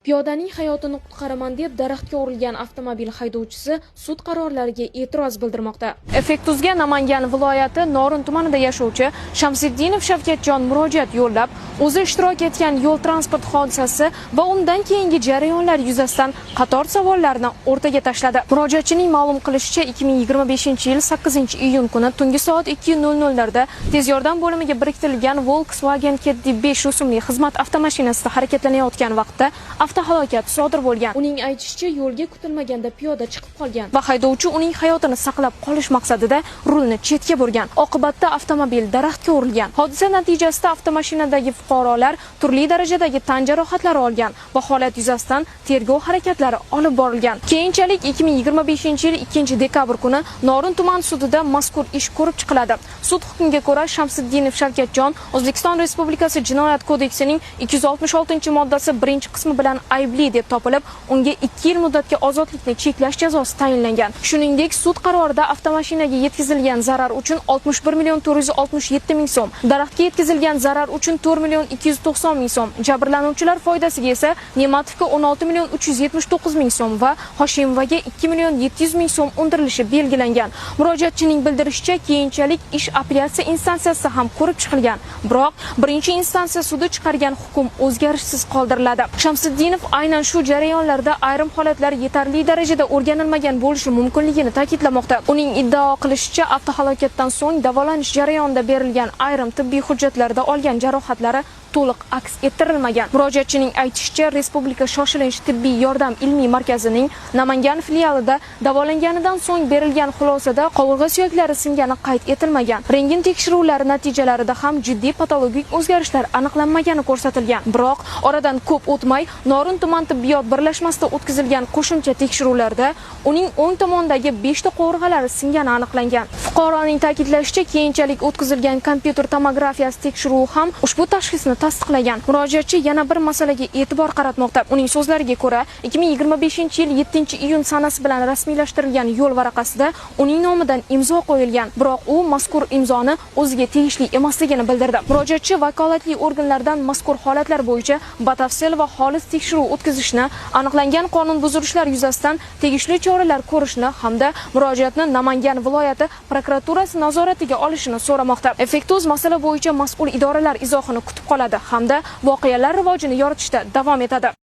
Piyodaning hayotini qutqaraman deb daraxtga urilgan avtomobil haydovchisi sud qarorlariga e'tiroz bildirmoqda. Effektuzga Namangan viloyati Norin tumanida yashovchi Shamsiddinov Shavkatjon murojaat yo'llab, o'zi ishtirok etgan yo'l transport hodisasi va undan keyingi jarayonlar yuzasidan qator savollarni o'rtaga tashladi. Murojaatchining ma'lum qilishicha, 2025-yil 8-iyun kuni tungi soat 2:00 larda tez yordam bo'limiga biriktirilgan Volkswagen Caddy 5 rusumli xizmat avtomashinasida harakatlanayotgan vaqtda avtohalokat sodir bo'lgan. Uning aytishicha, yo'lga kutilmaganda piyoda chiqib qolgan va haydovchi uning hayotini saqlab qolish maqsadida rulni chetga burgan. Oqibatda avtomobil daraxtga urilgan. Hodisa natijasida avtomashinadagi fuqarolar turli darajadagi tan jarohatlari olgan va holat yuzasidan tergov harakatlari olib borilgan. Keyinchalik 2025-yil 2-dekabr kuni Norin tuman sudida mazkur ish ko'rib chiqiladi. Sud hukmiga ko'ra Shamsiddinov Shavkatjon O'zbekiston Respublikasi Jinoyat kodeksining 266-moddasi 1-qismi bilan aybli deb topilib, unga 2 yil muddatga ozodlikni cheklash jazosi tayinlangan. Shuningdek, sud qarorida avtomashinaga yetkazilgan zarar uchun 61,467,000 so'm, daraxtga yetkazilgan zarar uchun 4,290,000 so'm, jabrlanuvchilar foydasiga esa Nematovga 16,379,000 so'm va Hoshimovaga 2,700,000 so'm undirilishi belgilangan. Murojaatchining bildirishicha, keyinchalik ish apellyatsiya instansiyasida ham ko'rib chiqilgan. Biroq birinchi instansiya sudi chiqargan hukm o'zgarishsiz qoldiriladi. Shamsiddinov aynan shu jarayonlarda ayrim holatlar yetarli darajada o'rganilmagan bo'lishi mumkinligini ta'kidlamoqda. Uning iddao qilishicha, avtohalokatdan so'ng davolanish jarayonida berilgan ayrim tibbiy hujjatlarda olgan jarohatlari to'liq aks ettirilmagan. Murojaatchining aytishicha, Respublika shoshilinch tibbiy yordam ilmiy markazining Namangan filialida davolanganidan so'ng berilgan xulosada qovurg'a suyaklari singani qayd etilmagan. Rentgen tekshiruvlari natijalarida ham jiddiy patologik o'zgarishlar aniqlanmagani ko'rsatilgan. Biroq oradan ko'p o'tmay Norin tuman tibbiyot birlashmasida o'tkazilgan qo'shimcha tekshiruvlarda uning o'ng tomondagi 5 ta qovurg'alari singani aniqlangan. Fuqaroning ta'kidlashicha, keyinchalik o'tkazilgan kompyuter tomografiyasi tekshiruvi ham ushbu tashxisni tasdiqlagan. Murojaatchi yana bir masalaga e'tibor qaratmoqda. Uning so'zlariga ko'ra, 2025-yil 7-iyun sanasi bilan rasmiylashtirilgan yo'l varaqasida uning nomidan imzo qo'yilgan. Biroq u mazkur imzoni o'ziga tegishli emasligini bildirdi. Murojaatchi vakolatli organlardan mazkur holatlar bo'yicha batafsil va xolis tekshiruv o'tkazishni, aniqlangan qonun buzilishlar yuzasidan tegishli choralar ko'rishni hamda murojaatni Namangan viloyati prokuraturasi nazoratiga olishini so'ramoqda. Effektuz masala bo'yicha mas'ul idoralar izohini kutib qoladi hamda voqealar rivojini yoritishda davom etadi.